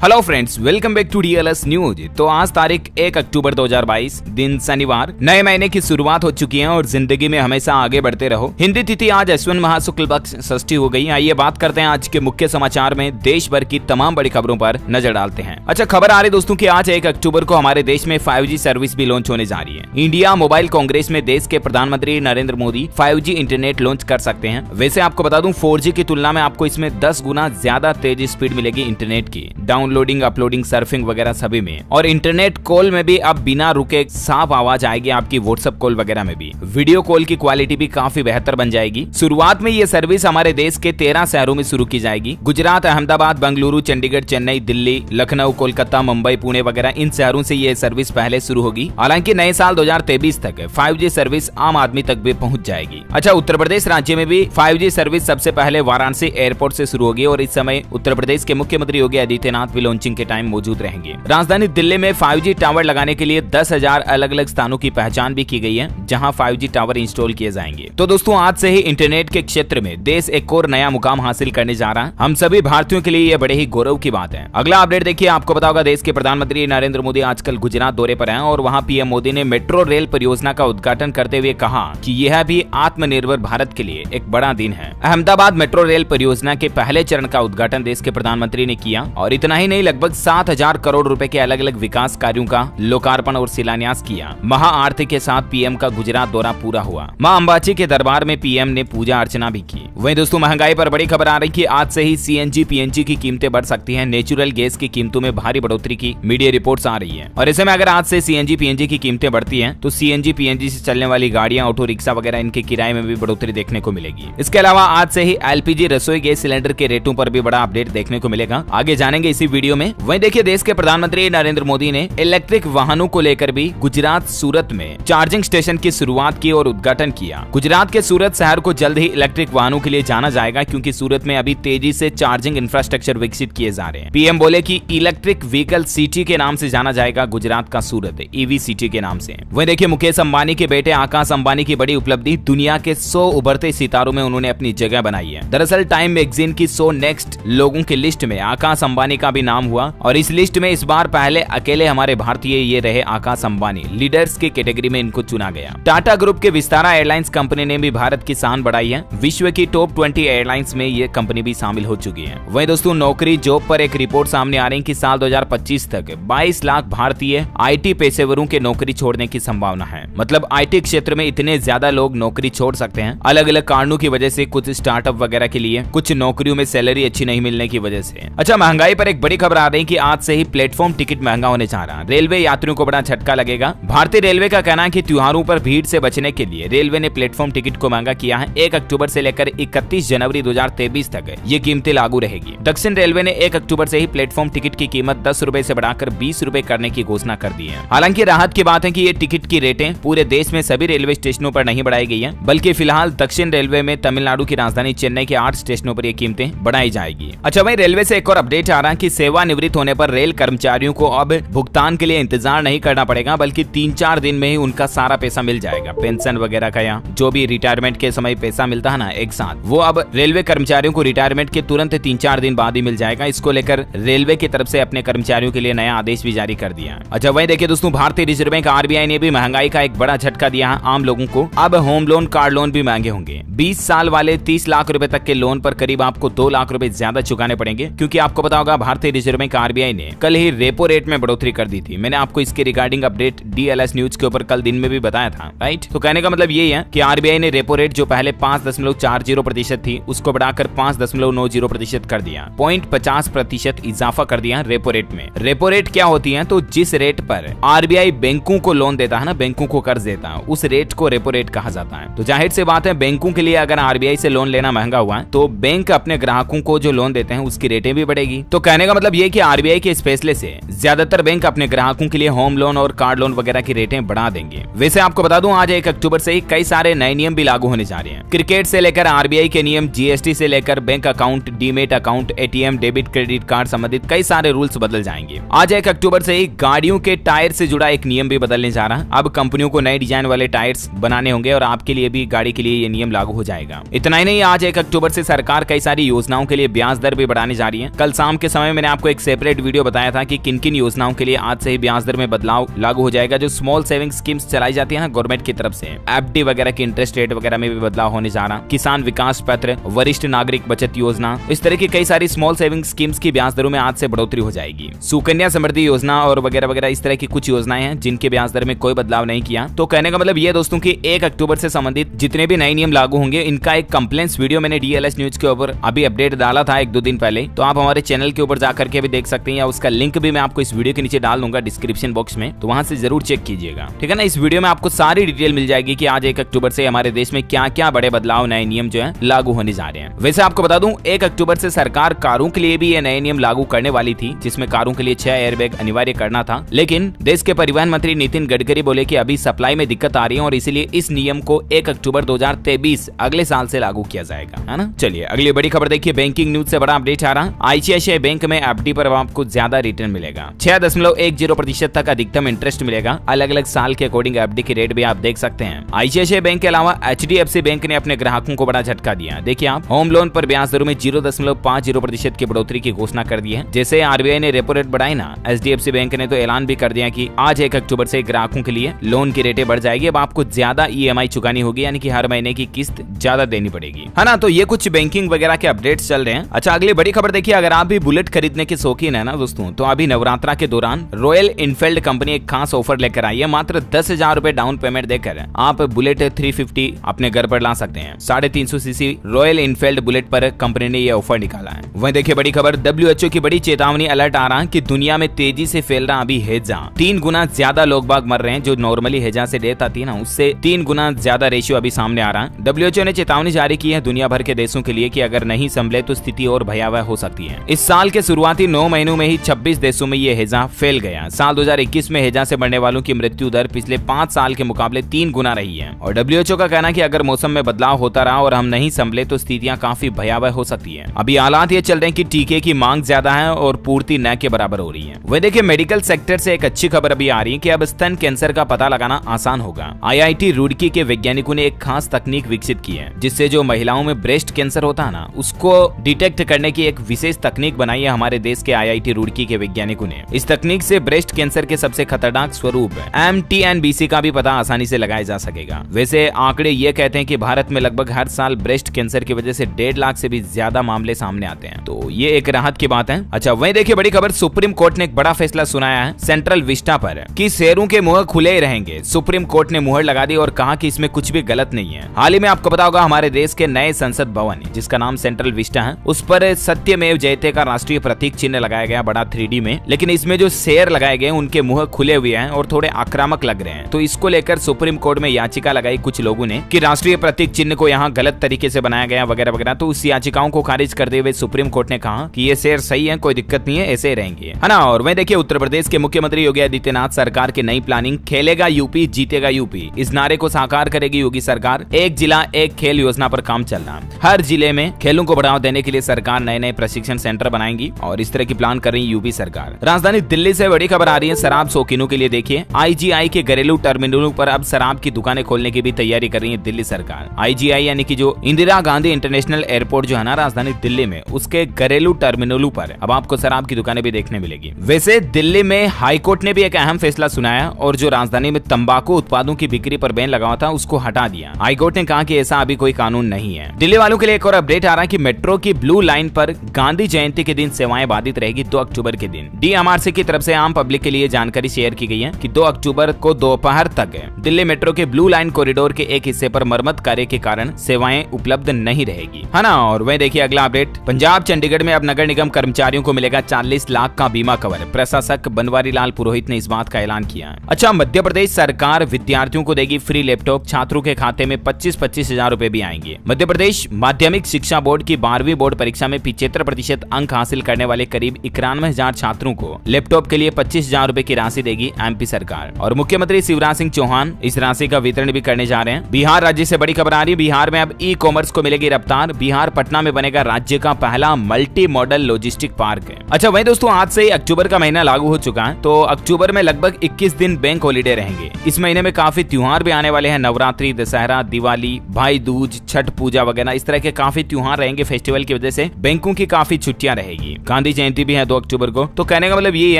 Hello friends, welcome back to DLS news. तो आज तारीख 1 अक्टूबर 2022 दिन शनिवार, नए महीने की शुरुआत हो चुकी है और जिंदगी में हमेशा आगे बढ़ते रहो। हिंदी तिथि आज अश्विन माह शुक्ल पक्ष षष्ठी हो गई। आइए बात करते हैं आज के मुख्य समाचार में देश भर की तमाम बड़ी खबरों पर नजर डालते हैं। अच्छा, खबर आ रही दोस्तों की आज 1 अक्टूबर को हमारे देश में 5G सर्विस भी लॉन्च होने जा रही है। इंडिया मोबाइल कांग्रेस में देश के प्रधानमंत्री Narendra Modi 5G internet launch कर सकते हैं। वैसे आपको बता दूं, 4G की तुलना में आपको इसमें 10 गुना ज्यादा तेज स्पीड मिलेगी इंटरनेट की, डाउनलोडिंग, अपलोडिंग, सर्फिंग वगैरह सभी में। और इंटरनेट कॉल में भी अब बिना रुके साफ आवाज आएगी आपकी व्हाट्सएप कॉल वगैरह में भी। वीडियो कॉल की क्वालिटी भी काफी बेहतर बन जाएगी। शुरुआत में ये सर्विस हमारे देश के 13 शहरों में शुरू की जाएगी। गुजरात, अहमदाबाद, बेंगलुरु, चंडीगढ़, चेन्नई, दिल्ली, लखनऊ, कोलकाता, मुंबई, पुणे वगैरह इन शहरों से ये सर्विस पहले शुरू होगी। हालांकि नए साल 2023 तक 5G सर्विस आम आदमी तक भी पहुंच जाएगी। अच्छा, उत्तर प्रदेश राज्य में भी 5G सर्विस सबसे पहले वाराणसी एयरपोर्ट से शुरू होगी और इस समय उत्तर प्रदेश के मुख्यमंत्री योगी आदित्यनाथ भी लॉन्चिंग के टाइम मौजूद रहेंगे। राजधानी दिल्ली में 5G टावर लगाने के लिए 10,000 अलग अलग स्थानों की पहचान भी की गई है जहां 5G टावर इंस्टॉल किए जाएंगे। तो दोस्तों, आज से ही इंटरनेट के क्षेत्र में देश एक और नया मुकाम हासिल करने जा रहा है। हम सभी भारतीयों के लिए यह बड़े ही गौरव की बात है। अगला अपडेट देखिए, आपको पता होगा देश के प्रधानमंत्री नरेंद्र मोदी आजकल गुजरात दौरे पर हैं और वहां पीएम मोदी ने मेट्रो रेल परियोजना का उद्घाटन करते हुए कहा कि यह भी आत्मनिर्भर भारत के लिए एक बड़ा दिन है। अहमदाबाद मेट्रो रेल परियोजना के पहले चरण का उद्घाटन देश के प्रधानमंत्री ने किया और इतना ही नहीं, लगभग 7,000 करोड़ रुपए के अलग अलग विकास कार्यों का लोकार्पण और शिलान्यास किया। महा आरती के साथ पीएम का गुजरात दौरा पूरा हुआ। मां अंबाजी के दरबार में पीएम ने पूजा अर्चना भी की। वहीं दोस्तों, महंगाई पर बड़ी खबर आ रही कि आज से ही सीएनजी पीएनजी की कीमतें बढ़ सकती हैं। नेचुरल गैस की कीमतों में भारी बढ़ोतरी की मीडिया रिपोर्ट्स आ रही है और ऐसे में अगर आज से सीएनजी पीएनजी की कीमतें बढ़ती हैं तो सीएनजी पीएनजी से चलने वाली गाड़ियां, ऑटो रिक्शा वगैरह इनके किराए में भी बढ़ोतरी देखने को मिलेगी। इसके अलावा आज से ही एलपीजी रसोई गैस सिलेंडर के रेटों पर भी बड़ा अपडेट देखने को मिलेगा। आगे जानेंगे इसी वीडियो में। वहीं देखिए, देश के प्रधानमंत्री नरेंद्र मोदी ने इलेक्ट्रिक वाहनों को लेकर भी गुजरात सूरत में चार्जिंग स्टेशन की शुरुआत की और उद्घाटन किया। गुजरात के सूरत शहर को जल्द ही इलेक्ट्रिक वाहनों के लिए जाना जाएगा क्योंकि सूरत में अभी तेजी से चार्जिंग इंफ्रास्ट्रक्चर विकसित किए जा रहे हैं। पीएम बोले कि इलेक्ट्रिक व्हीकल सिटी के नाम से जाना जाएगा गुजरात का सूरत, ईवी सिटी के नाम से। वहीं देखिए, मुकेश अंबानी के बेटे आकाश अंबानी की बड़ी उपलब्धि, दुनिया के 100 उभरते सितारों में उन्होंने अपनी जगह बनाई है। दरअसल टाइम मैगजीन की 100 नेक्स्ट लोगों की लिस्ट में आकाश अंबानी का भी नाम हुआ और इस लिस्ट में इस बार पहले अकेले हमारे भारतीय ये रहे आकाश अंबानी। लीडर्स की कैटेगरी में इनको चुना गया। टाटा ग्रुप के विस्तारा एयरलाइंस कंपनी ने भी भारत की शान बढ़ाई है। विश्व की टॉप 20 एयरलाइंस में ये कंपनी भी शामिल हो चुकी है। वहीं दोस्तों, नौकरी जॉब पर एक रिपोर्ट सामने आ रही है कि साल 2025 तक 22 लाख भारतीय आईटी पेशेवरों के नौकरी छोड़ने की संभावना है। मतलब आईटी क्षेत्र में इतने ज्यादा लोग नौकरी छोड़ सकते हैं अलग अलग कारणों की वजह से, कुछ स्टार्टअप वगैरह के लिए, कुछ नौकरियों में सैलरी अच्छी नहीं मिलने की वजह से। अच्छा, महंगाई पर एक बड़ी खबर आ रही है कि आज से ही प्लेटफॉर्म टिकट महंगा होने जा रहा है। रेलवे यात्रियों को बड़ा झटका लगेगा। भारतीय रेलवे का कहना है कि त्योहारों पर भीड़ से बचने के लिए रेलवे ने प्लेटफॉर्म टिकट को महंगा किया है। 1 अक्टूबर से लेकर 31 जनवरी 2023 तक ये कीमतें लागू रहेगी। दक्षिण रेलवे ने 1 अक्टूबर से ही प्लेटफॉर्म टिकट की कीमत 10 रुपए से बढ़ाकर 20 रुपए करने की घोषणा कर दी है। हालांकि राहत की बात है कि ये टिकट की रेटें पूरे देश में सभी रेलवे स्टेशनों पर नहीं बढ़ाई गई है, बल्कि फिलहाल दक्षिण रेलवे में तमिलनाडु की राजधानी चेन्नई के 8 स्टेशनों पर ये कीमतें बढ़ाई जाएगी। अच्छा, वहीं रेलवे से एक और अपडेट आ रहा है कि सेवानिवृत्त होने पर रेल कर्मचारियों को अब भुगतान के लिए इंतजार नहीं करना पड़ेगा, बल्कि 3-4 दिन में ही उनका सारा पैसा मिल जाएगा। पेंशन वगैरह का या जो भी रिटायरमेंट के समय पैसा मिलता है ना एक साथ, वो अब रेलवे कर्मचारियों को रिटायरमेंट के तुरंत 3-4 दिन बाद ही मिल जाएगा। इसको लेकर रेलवे की तरफ से अपने कर्मचारियों के लिए नया आदेश भी जारी कर दिया। अच्छा, वहीं देखिए दोस्तों, भारतीय रिजर्व बैंक आरबीआई ने भी महंगाई का एक बड़ा झटका दिया है आम लोगों को। अब होम लोन, कार लोन भी महंगे होंगे। 20 साल वाले 30 लाख रुपए तक के लोन पर करीब आपको 2 लाख रुपए ज्यादा चुकाने पड़ेंगे, क्योंकि आपको पता होगा भारतीय रिजर्व बैंक आरबीआई ने कल ही रेपो रेट में बढ़ोतरी कर दी थी। मैंने आपको इसके रिगार्डिंग अपडेट डीएलएस न्यूज के ऊपर कल दिन में भी बताया था, राइट। तो कहने का मतलब यही है कि आरबीआई ने रेपो रेट जो पहले 5.40% थी उसको बढ़ाकर 5.90% कर दिया। 0.50% इजाफा कर दिया रेपो रेट में। रेपो रेट क्या होती है? तो जिस रेट पर आरबीआई बैंकों को लोन देता है ना, बैंकों को कर्ज देता है, उस रेट को रेपो रेट कहा जाता है। तो जाहिर सी बात है, बैंकों के लिए अगर आरबीआई से लोन लेना महंगा हुआ है तो बैंक अपने ग्राहकों को जो लोन देते हैं उसकी रेटें भी बढ़ेगी। तो कहने का मतलब ये कि आरबीआई के इस फैसले से ज्यादातर बैंक अपने ग्राहकों के लिए होम लोन और कार लोन वगैरह की रेटें बढ़ा देंगे। वैसे आपको बता दूं, आज 1 अक्टूबर से ही कई सारे नए नियम भी लागू होने जा रहे हैं। क्रिकेट से लेकर आरबीआई के नियम, जीएसटी से लेकर bank account, demat account, ATM, debit, credit card संबंधित कई सारे रूल्स बदल जाएंगे। आज 1 अक्टूबर से ही गाड़ियों के टायर से जुड़ा एक नियम भी बदलने जा रहा है। अब कंपनियों को नए डिजाइन वाले टायर्स बनाने होंगे और आपके लिए भी, गाड़ी के लिए ये नियम लागू हो जाएगा। इतना ही नहीं, आज 1 अक्टूबर से सरकार कई सारी योजनाओं के लिए ब्याज दर भी बढ़ाने जा रही है। कल शाम के समय मैंने आपको एक सेपरेट वीडियो बताया था कि किन किन योजनाओं के लिए आज से ही ब्याज दर में बदलाव लागू हो जाएगा। जो स्मॉल सेविंग स्कीम्स चलाई जाती है ना गवर्नमेंट की तरफ से, एफडी वगैरह की इंटरेस्ट रेट वगैरह में भी बदलाव होने जा रहा। किसान विकास पत्र, वरिष्ठ नागरिक बचत योजना, इस तरह की कई सारी स्मॉल सेविंग स्कीम्स की ब्याज दरों में आज से बढ़ोतरी हो जाएगी। सुकन्या समृद्धि योजना और वगैरह वगैरह इस तरह की कुछ योजनाएं हैं जिनके ब्याज दर में कोई बदलाव नहीं किया। तो कहने का मतलब ये दोस्तों की 1 अक्टूबर से संबंधित जितने भी नए नियम लागू होंगे इनका एक कंप्लेंट्स वीडियो मैंने डीएलएस न्यूज के ऊपर अभी अपडेट डाला था 1-2 दिन पहले, तो आप हमारे चैनल के ऊपर जाकर के भी देख सकते हैं, या उसका लिंक भी मैं आपको इस वीडियो के नीचे डाल दूंगा डिस्क्रिप्शन बॉक्स में, तो वहां से जरूर चेक कीजिएगा, ठीक है ना। इस वीडियो में आपको सारी डिटेल मिल जाएगी कि आज 1 अक्टूबर से हमारे देश में क्या क्या बड़े बदलाव, नए नियम जो है लागू होने जा रहे हैं। वैसे आपको बता दूं 1 अक्टूबर से सरकार कारों के लिए भी ये नए नियम लागू करने वाली थी, जिसमें कारों के लिए 6 एयरबैग अनिवार्य करना था, लेकिन देश के परिवहन मंत्री नितिन गडकरी बोले कि अभी सप्लाई में दिक्कत आ रही है और इसीलिए इस नियम को 1 अक्टूबर 2023 अगले साल से लागू किया जाएगा, है ना। चलिए अगली बड़ी खबर देखिए, बैंकिंग न्यूज से बड़ा अपडेट आ रहा। आईसीआईसीआई बैंक में एफडी पर आपको ज्यादा रिटर्न मिलेगा, 6.10% तक अधिकतम इंटरेस्ट मिलेगा। अलग अलग साल के अकॉर्डिंग एफडी की रेट भी आप देख सकते हैं। आईसीआईसीआई बैंक के अलावा एचडीएफसी बैंक ने अपने ग्राहकों को बड़ा झटका दिया। देखिए आप, होम लोन पर ब्याज दरों में 0.50% की बढ़ोतरी की घोषणा कर दी है। जैसे आरबीआई ने रेपो रेट बढ़ाई ना, एचडीएफसी बैंक ने तो ऐलान भी कर दिया कि आज 1 अक्टूबर से ग्राहकों के लिए लोन की रेटें बढ़ जाएगी। अब आपको ज्यादा ईएमआई चुकानी होगी, यानी कि हर महीने की किस्त ज्यादा देनी पड़ेगी, है ना। तो ये कुछ बैंकिंग वगैरह के अपडेट्स चल रहे हैं। अच्छा अगली बड़ी खबर देखिए, अगर आप भी बुलेट खरीदने के शौकीन है ना दोस्तों, तो अभी नवरात्रा के दौरान रॉयल इनफील्ड कंपनी एक खास ऑफर लेकर आई है। मात्र 10,000 रुपए डाउन पेमेंट देकर आप बुलेट 350 अपने घर पर ला सकते हैं। 350 सीसी रॉयल इनफील्ड बुलेट पर कंपनी ने यह ऑफर निकाला है। वहीं देखिए बड़ी खबर, WHO की बड़ी चेतावनी अलर्ट आ रहा कि दुनिया में तेजी से फैल रहा अभी हैजा। 3 गुना ज्यादा लोग बाग मर रहे हैं। जो नॉर्मली हैजा से डेथ आती है ना, उससे 3 गुना ज्यादा रेशियो अभी सामने आ रहा है। WHO ने चेतावनी जारी की है दुनिया भर के देशों के लिए कि अगर नहीं संभले तो स्थिति और भयावह हो सकती है। इस साल के शुरुआती 9 महीनों में ही 26 देशों में ये हैजा फैल गया। साल 2021 में हैजा से मरने वालों की मृत्यु दर पिछले 5 साल के मुकाबले 3 गुना रही है। और WHO का कहना है कि अगर मौसम में बदलाव होता रहा और हम नहीं संभले तो स्थितियां काफी भयावह हो सकती है। अभी हालात ये चल रहे हैं कि टीके की मांग ज्यादा है और पूर्ति न के बराबर हो रही है। वह देखिए मेडिकल सेक्टर से एक अच्छी खबर अभी आ रही है कि अब स्तन कैंसर का पता लगाना आसान होगा। IIT रुड़की के वैज्ञानिकों ने एक खास तकनीक विकसित की है, जिससे जो महिलाओं में ब्रेस्ट कैंसर होता है ना, उसको डिटेक्ट करने की एक विशेष तकनीक बनाई है हमारे देश के IIT रुड़की के वैज्ञानिकों ने। इस तकनीक से ब्रेस्ट कैंसर के सबसे खतरनाक स्वरूप MTNBC का भी पता आसानी से लगाया जा सकेगा। वैसे आंकड़े ये कहते हैं कि भारत में लगभग हर साल ब्रेस्ट कैंसर की वजह से 1.5 लाख से भी ज्यादा मामले सामने आते हैं, तो ये एक राहत की बात है। अच्छा वहीं देखिए बड़ी खबर, सुप्रीम कोर्ट ने एक बड़ा फैसला सुनाया है सेंट्रल विस्टा पर कि शेरों के मुंह खुले ही रहेंगे। सुप्रीम कोर्ट ने मुहर लगा दी और कहा कि इसमें कुछ भी गलत नहीं है। हाल ही में आपको पता होगा हमारे देश के नए संसद भवन जिसका नाम सेंट्रल विस्टा है, उस पर सत्यमेव जयते का राष्ट्रीय प्रतीक चिन्ह लगाया गया बड़ा 3D में, लेकिन इसमें जो शेर लगाए गए उनके मुंह खुले हुए हैं और थोड़े आक्रामक लग रहे हैं। तो इसको लेकर सुप्रीम कोर्ट में याचिका लगाई कुछ लोगों ने कि राष्ट्रीय प्रतीक चिन्ह को यहाँ गलत तरीके से बनाया गया वगैरह वगैरह। तो उस याचिकाओं को खारिज करते हुए सुप्रीम कोर्ट ने कहा कि ये शेर सही है, कोई दिक्कत नहीं है, ऐसे रहेंगे, है ना। और वहीं देखिए उत्तर प्रदेश के मुख्यमंत्री योगी आदित्यनाथ सरकार की नई प्लानिंग खेलेगा यूपी जीतेगा यूपी, इस नारे को साकार करेगी योगी सरकार। एक जिला एक खेल योजना पर काम चल रहा है। हर जिले में खेलों को बढ़ावा देने के लिए सरकार नए नए प्रशिक्षण सेंटर बनाएंगी और इस तरह की प्लान कर रही है यूपी सरकार। राजधानी दिल्ली से बड़ी खबर आ रही है शराब शौकीनों के लिए। देखिए IGI के घरेलू टर्मिनलों पर अब शराब की दुकानें खोलने की भी तैयारी कर रही है दिल्ली सरकार। IGI यानी कि जो इंदिरा गांधी इंटरनेशनल एयरपोर्ट जो है ना राजधानी दिल्ली में, उसके घरेलू टर्मिनलों पर अब आपको शराब की दुकानें भी देखने मिलेगी। वैसे दिल्ली में हाईकोर्ट ने भी एक अहम फैसला सुनाया और जो राजधानी में तंबाकू उत्पादों की बिक्री पर बैन लगा हुआ था उसको हटा दिया। हाईकोर्ट ने कहा कि ऐसा अभी कोई कानून नहीं है। दिल्ली वालों के लिए एक और अपडेट आ रहा है कि मेट्रो की ब्लू लाइन पर गांधी जयंती के दिन सेवाएं बाधित रहेगी 2 अक्टूबर के दिन। DMRC की तरफ से आम पब्लिक के लिए जानकारी शेयर की गई है कि 2 अक्टूबर को दोपहर तक दिल्ली मेट्रो के ब्लू लाइन कॉरिडोर के एक हिस्से पर मरम्मत कार्य के कारण सेवाएं उपलब्ध नहीं रहेगी, है ना। और वहीं देखिए अगला अपडेट, पंजाब चंडीगढ़ में अब नगर निगम कर्मचारियों को मिलेगा 40 लाख का बीमा कवर। प्रशासक बनवारी लाल पुरोहित ने इस बात का ऐलान किया। अच्छा मध्य प्रदेश सरकार विद्यार्थियों को देगी फ्री लैपटॉप, छात्रों के खाते में 25-25 हजार रुपए भी आएंगे। मध्य प्रदेश माध्यमिक शिक्षा बोर्ड की 12वीं बोर्ड परीक्षा में 75% अंक हासिल करने वाले करीब 91,000 छात्रों को लैपटॉप के लिए 25,000 रुपए की राशि देगी MP सरकार। और मुख्यमंत्री शिवराज सिंह चौहान इस राशि का वितरण भी करने जा रहे हैं। बिहार राज्य से बड़ी खबर आ रही है, बिहार में अब ई-कॉमर्स को मिलेगी रफ्तार। बिहार पटना में बनेगा राज्य का पहला मल्टी मॉडल लॉजिस्टिक पार्क। अच्छा वही दोस्तों आज से अक्टूबर का महीना लागू हो चुका है, तो अक्टूबर में लगभग 21 दिन बैंक हॉलीडे रहेंगे। इस महीने में काफी त्योहार भी आने वाले हैं, नवरात्रि, दशहरा, दिवाली, भाई दूज, छठ पूजा वगैरह इस तरह के काफी त्योहार रहेंगे। फेस्टिवल की वजह से बैंकों की काफी छुट्टियां रहेगी। गांधी जयंती भी है 2 अक्टूबर को। तो कहने का मतलब ये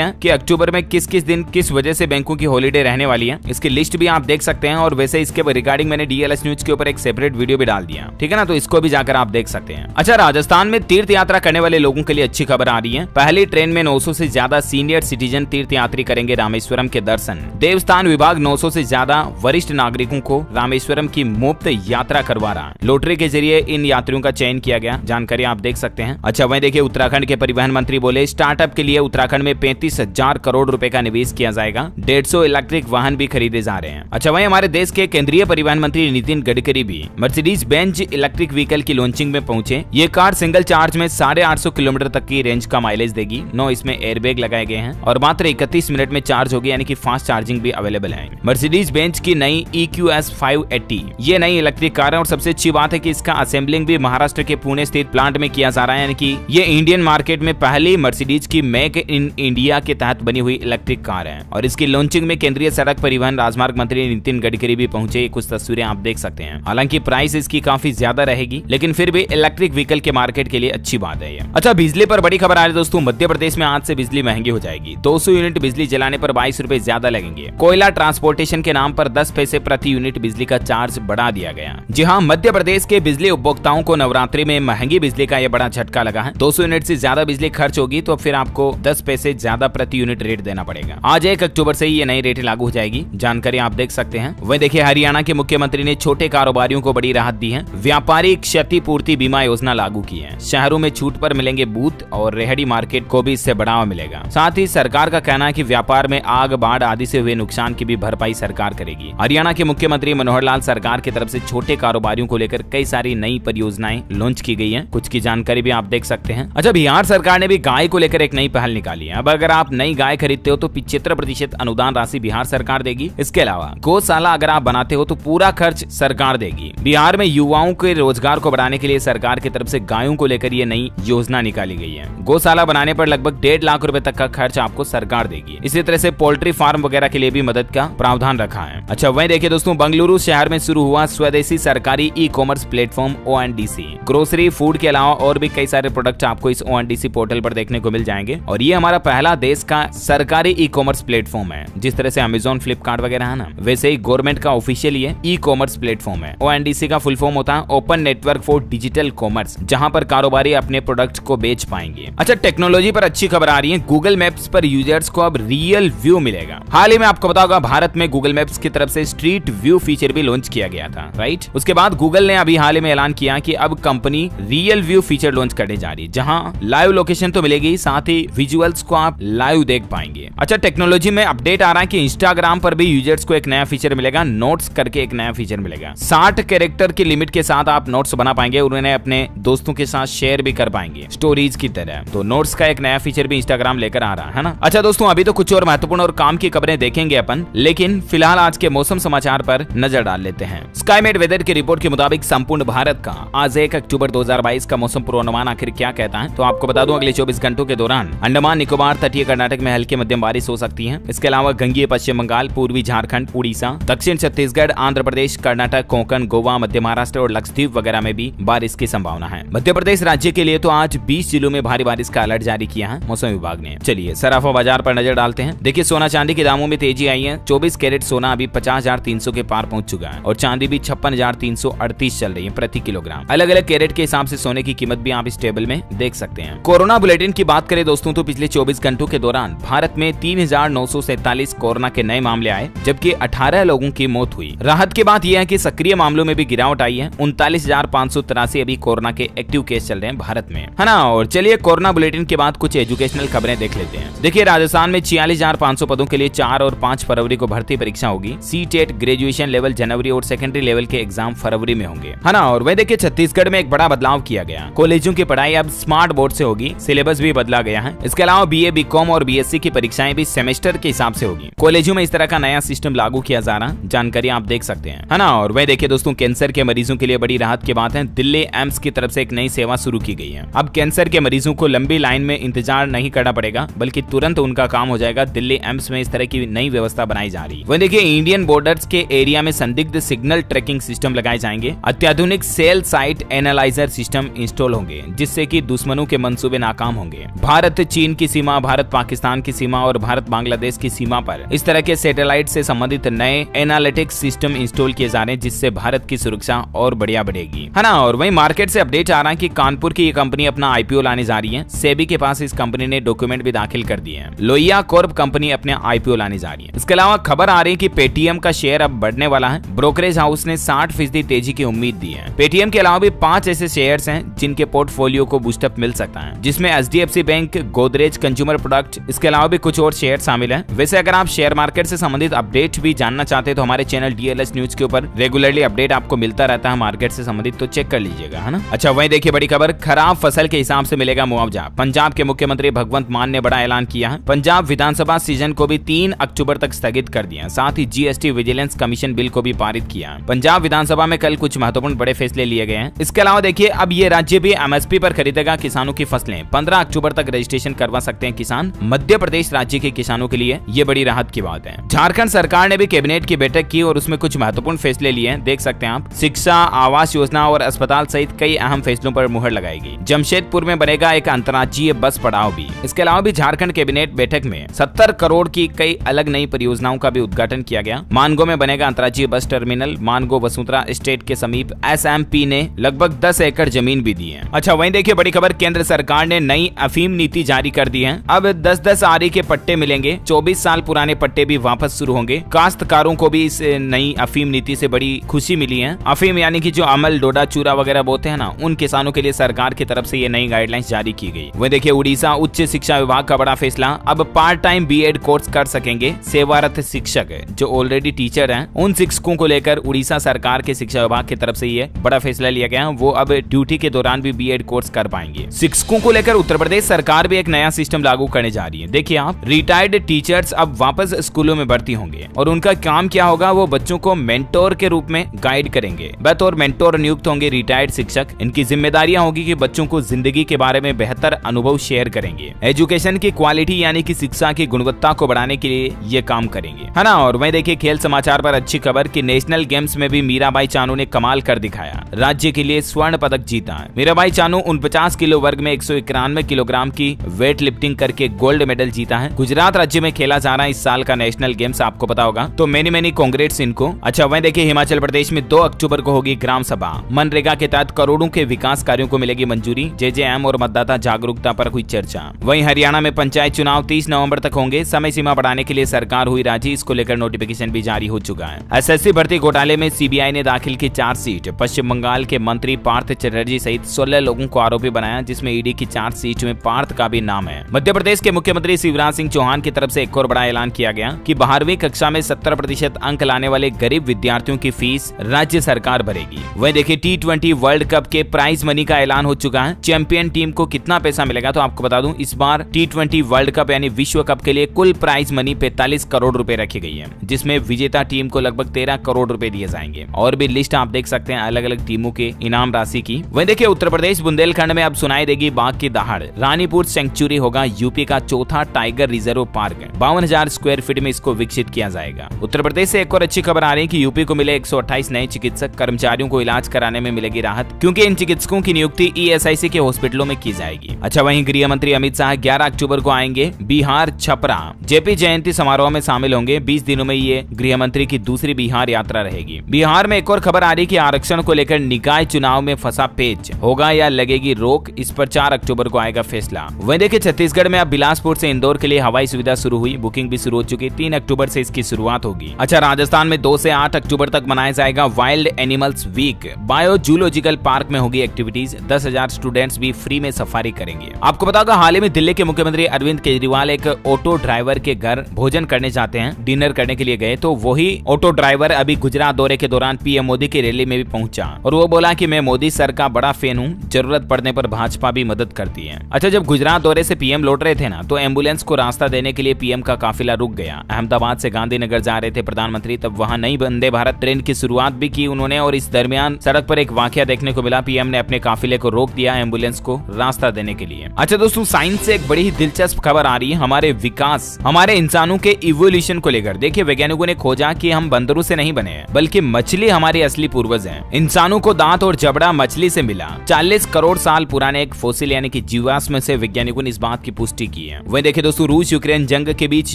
है कि अक्टूबर में किस किस दिन किस वजह से बैंकों की हॉलीडे रहने वाली है, इसकी लिस्ट भी आप देख सकते हैं। और वैसे इसके रिगार्डिंग मैंने डीएलएस न्यूज के ऊपर एक सेपरेट वीडियो भी डाल दिया, ठीक है ना, तो इसको भी जाकर आप देख सकते हैं। अच्छा, राजस्थान में तीर्थ यात्रा करने वाले लोगों के लिए अच्छी खबर आ रही है। पहली ट्रेन में 900 से ज्यादा सीनियर सिटीजन तीर्थ यात्री करेंगे रामेश्वरम के दर्शन। देवस्थान विभाग 900 से ज्यादा वरिष्ठ नागरिकों को रामेश्वरम की मुफ्त यात्रा करवा रहा है। लॉटरी के जरिए इन यात्रियों का चयन किया गया, जानकारी आप देख सकते हैं। अच्छा, वहीं देखिए उत्तराखंड के परिवहन मंत्री बोले स्टार्टअप के लिए उत्तराखंड में 35,000 करोड़ रुपए का निवेश किया जाएगा। 150 इलेक्ट्रिक वाहन भी खरीदे जा रहे हैं। अच्छा, वहीं हमारे देश के केंद्रीय परिवहन मंत्री नितिन गडकरी भी मर्सिडीज बेंज इलेक्ट्रिक व्हीकल की लॉन्चिंग में पहुंचे। ये कार सिंगल चार्ज में 850 किलोमीटर तक की रेंज का माइलेज देगी। 9 इसमें एयरबैग लगाए गए हैं और मात्र 31 मिनट में चार्ज होगी, यानी कि फास्ट चार्जिंग भी अवेलेबल है। मर्सिडीज बेंज की नई EQS 580 ये नई इलेक्ट्रिक कार है और सबसे अच्छी बात है कि इसका असेंबलिंग भी महाराष्ट्र के पुणे स्थित प्लांट में किया जा रहा है, यानी कि ये इंडियन मार्केट में पहली मर्सिडीज की मेक इन इंडिया के तहत बनी हुई इलेक्ट्रिक कार है। और इसकी लॉन्चिंग में केंद्रीय सड़क परिवहन राजमार्ग मंत्री नितिन गडकरी भी पहुंचे। कुछ तस्वीरें आप देख सकते हैं। हालांकि प्राइस इसकी काफी ज्यादा रहेगी, लेकिन फिर भी इलेक्ट्रिक व्हीकल के मार्केट के लिए अच्छी बात है ये। अच्छा, बिजली पर बड़ी खबर आ रही है दोस्तों। मध्य प्रदेश में आज से बिजली महंगी हो जाएगी। 200 यूनिट बिजली जलाने पर 22 रुपए ज्यादा लगेंगे। कोयला ट्रांसपोर्टेशन के नाम पर 10 पैसे प्रति यूनिट बिजली का चार्ज बढ़ा दिया गया। जी हाँ, मध्य प्रदेश के बिजली उपभोक्ताओं को नवरात्रि में महंगी बिजली का यह बड़ा झटका लगा है। 200 यूनिट से ज्यादा बिजली खर्च होगी तो फिर आपको 10 पैसे ज्यादा प्रति यूनिट रेट देना पड़ेगा। आज 1 अक्टूबर से ये नई रेट लागू हो जाएगी, जानकारी आप देख सकते हैं। वह देखिए हरियाणा के मुख्यमंत्री ने छोटे कारोबारियों को बड़ी राहत दी है। व्यापारी क्षतिपूर्ति बीमा योजना लागू की है। शहरों में छूट पर मिलेंगे बूथ और रेहड़ी मार्केट को भी इससे बढ़ावा मिलेगा। साथ ही सरकार का कहना है कि व्यापार में आग, बाढ़ आदि से हुए नुकसान की भी भरपाई सरकार करेगी। हरियाणा के मुख्यमंत्री मनोहर लाल सरकार की तरफ से छोटे कारोबारियों को लेकर कई सारी नई परियोजनाएं लॉन्च की गई हैं। कुछ की जानकारी भी आप देख सकते हैं। अच्छा, बिहार सरकार ने भी गाय को लेकर एक नई पहल निकाली है। अब अगर आप नई गाय खरीदते हो तो 75% अनुदान राशि बिहार सरकार देगी। इसके अलावा गौशाला अगर आप बनाते हो तो पूरा खर्च सरकार देगी। बिहार में युवाओं के रोजगार को बढ़ाने के लिए सरकार की तरफ से गायों को लेकर ये नई योजना निकाली गई है। गौशाला बनाने पर लगभग 1.5 लाख रुपए तक का खर्च आपको सरकार देगी। इसी तरह से पोल्ट्री फार्म वगैरह के लिए भी मदद का प्रावधान रखा है। अच्छा, वहीं देखिए दोस्तों, बेंगलुरु शहर में शुरू हुआ स्वदेशी सरकारी e-commerce platform ONDC। Grocery, food के अलावा और भी कई सारे प्रोडक्ट आपको इस ONDC पोर्टल पर देखने को मिल जाएंगे। और ये हमारा पहला देश का सरकारी ई-कॉमर्स प्लेटफॉर्म है। जिस तरह से अमेजोन, फ्लिपकार्ट वगैरह है ना, वैसे ही गवर्नमेंट का ऑफिशियल ये ई-कॉमर्स प्लेटफॉर्म है। ONDC का फुल फॉर्म होता है open network for digital commerce, जहां पर कारोबारी अपने प्रोडक्ट को बेच पाएंगे। अच्छा, टेक्नोलॉजी पर अच्छी खबर आ रही है। गूगल मैप्स पर यूजर्स को अब रियल व्यू मिलेगा। हाल ही में आपको पता होगा भारत में गूगल मैप्स की तरफ से स्ट्रीट व्यू फीचर भी लॉन्च किया गया था, राइट। उसके बाद गूगल ने अभी हाल ही में ऐलान किया कि अब company real view feature launch करने जा रही है, जहां लाइव लोकेशन तो मिलेगी, साथ ही विजुअल्स को आप लाइव देख पाएंगे। अच्छा, टेक्नोलॉजी में अपडेट आ रहा है कि इंस्टाग्राम पर भी यूजर्स को एक नया फीचर मिलेगा, नोट्स करके एक नया फीचर मिलेगा। 60 कैरेक्टर की लिमिट के साथ आप नोट्स बना पाएंगे और उन्हें अपने दोस्तों के साथ शेयर भी कर पाएंगे स्टोरीज की तरह। तो नोट्स का एक नया फीचर भी इंस्टाग्राम लेकर आ रहा है ना। अच्छा दोस्तों, अभी तो कुछ और महत्वपूर्ण और काम की खबरें देखेंगे अपन, लेकिन फिलहाल आज के मौसम समाचार पर नजर डाल लेते हैं। स्काईमेट वेदर की रिपोर्ट के मुताबिक संपूर्ण भारत का आज 1 अक्टूबर 2022 का मौसम पूर्वानुमान आखिर क्या कहता है, तो आपको बता दूं अगले 24 घंटों के दौरान अंडमान निकोबार, तटीय कर्नाटक में हल्की मध्यम बारिश हो सकती है। इसके अलावा गंगीय पश्चिम बंगाल, पूर्वी झारखंड, उड़ीसा, दक्षिण छत्तीसगढ़, आंध्र प्रदेश, कर्नाटक, कोंकण, गोवा, मध्य महाराष्ट्र और लक्षद्वीप वगैरह में भी बारिश की संभावना है। मध्य प्रदेश राज्य के लिए तो आज 20 जिलों में भारी बारिश का अलर्ट जारी किया है मौसम विभाग ने। चलिए सराफा बाजार पर नजर डालते हैं। देखिए सोना चांदी के दामों में तेजी आई है। 24 कैरेट सोना अभी 50,300 के पार पहुंच चुका है और चांदी भी 56,338 चल रही है प्रति किलोग्राम। अलग अलग कैरेट के हिसाब से सोने की कीमत भी आप इस टेबल में देख सकते हैं। कोरोना बुलेटिन की बात करें दोस्तों तो पिछले 24 घंटों के दौरान भारत में 3,947 कोरोना के नए मामले आए, जबकि 18 लोगों की मौत हुई। राहत की बात यह है कि सक्रिय मामलों में भी गिरावट आई है। 39,583 अभी कोरोना के एक्टिव केस चल रहे हैं भारत में, है ना। और चलिए कोरोना बुलेटिन के बाद कुछ एजुकेशनल खबरें देख लेते हैं। देखिए राजस्थान में 46,500 पदों के लिए 4 और 5 फरवरी को भर्ती परीक्षा होगी। सीटेट ग्रेजुएशन लेवल जनवरी और सेकेंडरी लेवल के एग्जाम फरवरी में होंगे, है ना। और वह देखिए छत्तीसगढ़ में एक बड़ा बदलाव किया गया। कॉलेजों की पढ़ाई अब स्मार्ट बोर्ड से होगी, सिलेबस भी बदला गया है। इसके अलावा बीए, बीकॉम और बीएससी की परीक्षाएं भी सेमेस्टर के हिसाब से होगी। कॉलेजों में इस तरह का नया सिस्टम लागू किया जा रहा, जानकारी आप देख सकते हैं, है ना। और वह देखिए दोस्तों कैंसर के मरीजों के लिए बड़ी राहत की बात है। दिल्ली एम्स की तरफ से एक नई सेवा शुरू की गई है। अब कैंसर के मरीजों को लंबी लाइन में इंतजार नहीं करना पड़ेगा, बल्कि तुरंत उनका काम हो जाएगा। दिल्ली एम्स में इस तरह की नई व्यवस्था बनाई जा रही है। वह देखिए इंडियन बॉर्डर्स के एरिया में संदिग्ध सिग्नल ट्रैकिंग सिस्टम लगाए जाएंगे। अत्याधुनिक cell site analyser system install होंगे, जिससे कि दुश्मनों के मंसूबे नाकाम होंगे। भारत चीन की सीमा, भारत पाकिस्तान की सीमा और भारत बांग्लादेश की सीमा पर इस तरह के सैटेलाइट से संबंधित नए एनालिटिक्स सिस्टम इंस्टॉल किए जा रहे हैं, जिससे भारत की सुरक्षा और बढ़िया बढ़ेगी, है ना। और वहीं मार्केट से अपडेट आ रहा है कि कानपुर की ये कंपनी अपना आईपीओ लाने जा रही है। सेबी के पास इस कंपनी ने डॉक्यूमेंट भी दाखिल कर दिए हैं। लोहिया कॉर्प कंपनी अपने आईपीओ लाने जा रही है। इसके अलावा खबर आ रही है कि पेटीएम का शेयर अब बढ़ने वाला है। ब्रोकरेज हाउस ने 60% तेजी की उम्मीद दी है। पेटीएम के अलावा भी 5 ऐसे शेयर्स हैं जिनके पोर्टफोलियो को बूस्टअप मिल सकता है, जिसमें HDFC bank, Godrej consumer product, इसके अलावा भी कुछ और शेयर शामिल हैं। वैसे अगर आप शेयर मार्केट से संबंधित अपडेट भी जानना चाहते हैं तो हमारे चैनल डीएलएस न्यूज के ऊपर रेगुलरली अपडेट आपको मिलता रहता है मार्केट से संबंधित, तो चेक कर लीजिएगा, है ना। अच्छा, वहीं देखिए बड़ी खबर, खराब फसल के हिसाब से मिलेगा मुआवजा। पंजाब के मुख्यमंत्री भगवंत मान ने बड़ा ऐलान किया है। पंजाब विधानसभा सीजन को भी 3 अक्टूबर तक स्थगित कर दिया। साथ ही जीएसटी विजिलेंस कमीशन बिल को भी पारित किया। पंजाब विधानसभा में कल कुछ महत्वपूर्ण बड़े फैसले लिए गए हैं। इसके अलावा देखिए अब ये राज्य भी एमएसपी पर खरीदेगा किसानों की फसलें। 15 अक्टूबर तक रजिस्ट्रेशन करवा सकते हैं किसान। मध्य प्रदेश राज्य के किसानों के लिए ये बड़ी राहत की बात है। झारखंड सरकार ने भी कैबिनेट की बैठक की और उसमें कुछ महत्वपूर्ण फैसले लिए हैं, देख सकते हैं आप। शिक्षा, आवास योजना और अस्पताल सहित कई अहम फैसलों पर मुहर लगाएगी। जमशेदपुर में बनेगा एक अंतर्राज्यीय बस पड़ाव भी। इसके अलावा भी झारखंड कैबिनेट बैठक में 70 करोड़ की कई अलग नई परियोजनाओं का भी उद्घाटन किया गया। मानगो में बनेगा अंतर्राज्यीय bus terminal. Mango Vasundhara estate के समीप एसएमपी ने लगभग 10 एकड़ जमीन भी दी है। अच्छा, वहीं देखिए बड़ी खबर, केंद्र सरकार ने नई अफीम नीति जारी कर दी है। अब 10-10 आरी के पट्टे मिलेंगे। 24 साल पुराने पट्टे भी वापस शुरू होंगे। काश्तकारों को भी इस नई अफीम नीति से बड़ी खुशी मिली है। अफीम यानी कि जो अमल, डोडा, चूरा वगैरह बोलते हैं ना, उन किसानों के लिए सरकार की तरफ से ये नई गाइडलाइंस जारी की गई। वहीं देखिए उड़ीसा उच्च शिक्षा विभाग का बड़ा फैसला, अब पार्ट टाइम बीएड कोर्स कर सकेंगे सेवारत शिक्षक जो ऑलरेडी टीचर हैं। उन शिक्षकों को लेकर उड़ीसा सरकार के शिक्षा विभाग की तरफ से ये बड़ा फैसला लिया गया। वो अब ड्यूटी के दौरान भी बीएड कोर्स कर पाएंगे। शिक्षकों को लेकर उत्तर प्रदेश सरकार भी एक नया सिस्टम लागू करने जा रही है। देखिए आप, रिटायर्ड टीचर्स अब वापस स्कूलों में भर्ती होंगे और उनका काम क्या होगा, वो बच्चों को मेंटोर के रूप में गाइड करेंगे। बतौर मेंटोर नियुक्त होंगे रिटायर्ड शिक्षक। इनकी जिम्मेदारियां होगी कि बच्चों को जिंदगी के बारे में बेहतर अनुभव शेयर करेंगे। एजुकेशन की क्वालिटी यानी कि शिक्षा की गुणवत्ता को बढ़ाने के लिए ये काम करेंगे, है ना। और वहीं देखिए खेल समाचार पर अच्छी खबर कि नेशनल गेम्स में भी मीराबाई चानू ने कमाल कर दिखाया। राज्य के लिए स्वर्ण पदक जीता। मीराबाई चानू 49 किलो वर्ग में 191 किलोग्राम की वेट लिफ्टिंग करके गोल्ड मेडल जीता है। गुजरात राज्य में खेला जा रहा है इस साल का नेशनल गेम्स, आपको पता होगा, तो मेनी कांग्रेट्स इनको। अच्छा, वहीं देखिए हिमाचल प्रदेश में 2 अक्टूबर को होगी ग्राम सभा। मनरेगा के तहत करोड़ों के विकास कार्यों को मिलेगी मंजूरी। जेजेएम और मतदाता जागरूकता पर हुई चर्चा। वहीं हरियाणा में पंचायत चुनाव 30 नवंबर तक होंगे। समय सीमा बढ़ाने के लिए सरकार हुई राजी। इसको लेकर नोटिफिकेशन भी जारी हो चुका है। एसएससी भर्ती घोटाले में सीबीआई ने दाखिल की चार्जशीट। पश्चिम बंगाल के मंत्री पार्थ चटर्जी सहित 16 लोगों को आरोपी बनाया, जिसमें ईडी की चार्जशीट में पार्थ का भी नाम है। मध्य प्रदेश के मुख्यमंत्री शिवराज सिंह चौहान की तरफ से एक और बड़ा ऐलान किया गया कि 12वीं कक्षा में 70% अंक लाने वाले गरीब विद्यार्थियों की फीस राज्य सरकार भरेगी। वहीं देखिए T20 वर्ल्ड कप के प्राइज मनी का ऐलान हो चुका है। चैंपियन टीम को कितना पैसा मिलेगा, तो आपको बता दूं, इस बार T20 वर्ल्ड कप यानी विश्व कप के लिए कुल प्राइज मनी 45 करोड़ रुपए रखी गई है, जिसमें विजेता टीम को लगभग 13 करोड़ रुपए दिए जाएंगे। और भी लिस्ट आप देख सकते हैं अलग अलग टीमों के इनाम राशि की। वहीं देखिए उत्तर प्रदेश बुंदेलखंड में अब सुनाई देगी बाघ की दहाड़। रानीपुर सेंचुरी होगा यूपी का चौथा tiger reserve park. 52,000 square feet में इसको विकसित किया जाएगा। उत्तर प्रदेश से एक और अच्छी खबर आ रही है कि यूपी को मिले 128 नए चिकित्सक। कर्मचारियों को इलाज कराने में मिलेगी राहत, क्योंकि इन चिकित्सकों की नियुक्ति ईएसआईसी के हॉस्पिटलों में की जाएगी। अच्छा, वहीं गृह मंत्री अमित शाह 11 अक्टूबर को आएंगे बिहार छपरा। जेपी जयंती समारोह में शामिल होंगे। 20 दिनों में ये गृह मंत्री की दूसरी बिहार यात्रा रहेगी। बिहार में एक और खबर आ रही कि आरक्षण को लेकर निकाय चुनाव में फंसा पेच, होगा या लगेगी रोक, इस पर 4 अक्टूबर को आएगा फैसला। वहीं देखिए छत्तीसगढ़ में अब बिलासपुर से इंदौर के लिए हवाई सुविधा शुरू हुई। बुकिंग भी शुरू हो चुकी। 3 अक्टूबर से इसकी शुरुआत होगी। अच्छा, राजस्थान में 2 से 8 अक्टूबर तक मनाया जाएगा wild animals week. Bio zoological park में होगी एक्टिविटीज। 10,000 स्टूडेंट्स भी फ्री में सफारी करेंगे। आपको पता होगा हाल ही में दिल्ली के मुख्यमंत्री अरविंद केजरीवाल एक ऑटो ड्राइवर के घर भोजन करने जाते हैं, डिनर करने के लिए गए, तो वही ऑटो ड्राइवर अभी गुजरात दौरे के दौरान पीएम मोदी की रैली में भी पहुंचा और वो बोला कि मैं मोदी सर का बड़ा फैन हूं, जरूरत पड़ने पर भाजपा भी मदद करती है। अच्छा, जब गुजरात दौरे से पीएम लौट रहे थे ना, तो एम्बुलेंस को रास्ता देने के लिए पीएम का काफिला रुक गया। अहमदाबाद से गांधीनगर जा रहे थे प्रधानमंत्री, तब वहां नई वंदे भारत ट्रेन की शुरुआत भी की उन्होंने और इस दरमियान सड़क पर एक वाकया देखने को मिला। पीएम ने अपने काफिले को रोक दिया एम्बुलेंस को रास्ता देने के लिए। अच्छा दोस्तों, साइंस से एक बड़ी ही दिलचस्प खबर आ रही है हमारे विकास, हमारे इंसानों के इवोल्यूशन को लेकर। देखिए वैज्ञानिकों ने खोजा कि हम बंदरों से नहीं बने हैं, बल्कि मछली हमारे असली पूर्वज हैं। इंसानों को दांत और जबड़ा मछली से मिला। 40 करोड़ साल पुराने एक फोसिल यानी कि जीवाश्म से वैज्ञानिकों ने इस बात की पुष्टि की है। वहीं देखिए दोस्तों, रूस यूक्रेन जंग के बीच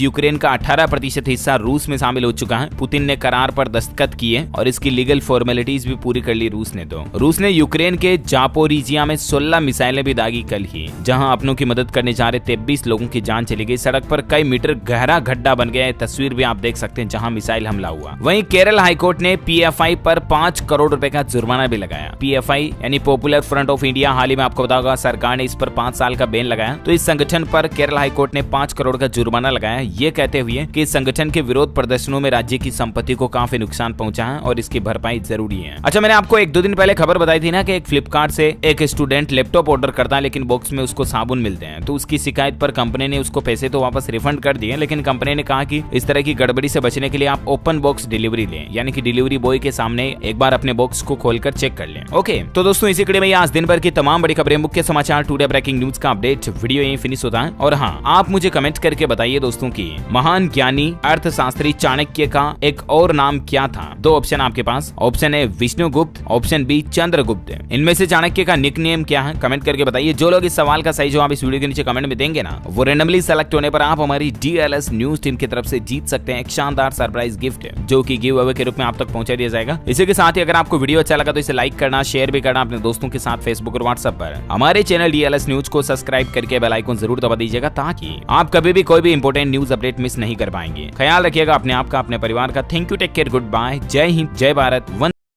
यूक्रेन का 18% हिस्सा रूस में शामिल हो चुका है। पुतिन ने करार पर दस्तखत किए और इसकी लीगल फॉर्मेलिटीज भी पूरी कर ली रूस ने। तो रूस ने यूक्रेन के जापोरिजिया में 16 मिसाइलें भी दागी कल ही, जहां अपनों की मदद करने जा रहे 23 लोगों की जान चली गई। सड़क पर कई मीटर गहरा गड्ढा बन गया है, तस्वीर भी आप देख सकते हैं जहां मिसाइल हमला हुआ। वहीं केरल हाईकोर्ट ने पीएफआई पर 5 करोड़ रुपए का जुर्माना भी लगाया। पीएफआई यानी पॉपुलर फ्रंट ऑफ इंडिया, हाल ही में आपको बताओगा सरकार ने इस पर 5 साल का बैन लगाया। तो इस संगठन पर केरल हाईकोर्ट ने 5 करोड़ का जुर्माना लगाया, ये कहते हुए कि इस संगठन के विरोध प्रदर्शनों में राज्य की संपत्ति को काफी नुकसान पहुंचा है और इसकी भरपाई जरूरी है। अच्छा, मैंने आपको 1-2 दिन पहले खबर बताई थी ना कि एक फ्लिपकार्ट से एक स्टूडेंट लैपटॉप ऑर्डर करता है, लेकिन बॉक्स में उसको साबुन मिलते हैं। तो उसकी शिकायत पर कंपनी ने उसको पैसे तो वापस रिफंड कर दिए, लेकिन कंपनी ने कहा कि इस तरह की गड़बड़ी से बचने के लिए आप ओपन बॉक्स डिलीवरी लें, यानी कि डिलीवरी बॉय के सामने एक बार अपने बॉक्स को खोलकर चेक कर लें। ओके, तो दोस्तों इसी कड़ी में आज दिन भर की तमाम बड़ी खबरें, मुख्य समाचार, टुडे ब्रेकिंग न्यूज का अपडेट वीडियो यहीं फिनिश होता है। और हाँ, आप मुझे कमेंट करके बताइए दोस्तों की महान ज्ञानी अर्थशास्त्री चाणक्य का एक और नाम क्या था। 2 ऑप्शन आपके पास, option A Vishnugupta, option B Chandragupta. इनमें से चाणक्य का निक नेम क्या है, कमेंट करके बताइए। जो लोग इस सवाल का सही जवाब इस वीडियो के नीचे कमेंट में देंगे ना, वो रेंडमली सेलेक्ट होने पर आप हमारी डीएलएस न्यूज टीम की तरफ से जीत सकते हैं एक शानदार सरप्राइज गिफ्ट, जो कि गिव अवे के रूप में आप तक पहुंचा दिया जाएगा। इसी के साथ ही अगर आपको वीडियो अच्छा लगा तो इसे लाइक करना, शेयर भी करना अपने दोस्तों के साथ फेसबुक और व्हाट्सएप पर। हमारे चैनल डीएलएस न्यूज को सब्सक्राइब करके बेल आइकन जरूर दबा दीजिएगा, ताकि आप कभी भी कोई भी इंपॉर्टेंट न्यूज अपडेट मिस नहीं कर पाएंगे। ख्याल रखिएगा अपने आप का, अपने परिवार का। Thank you, take care, good bye, जय हिंद, जय भारत।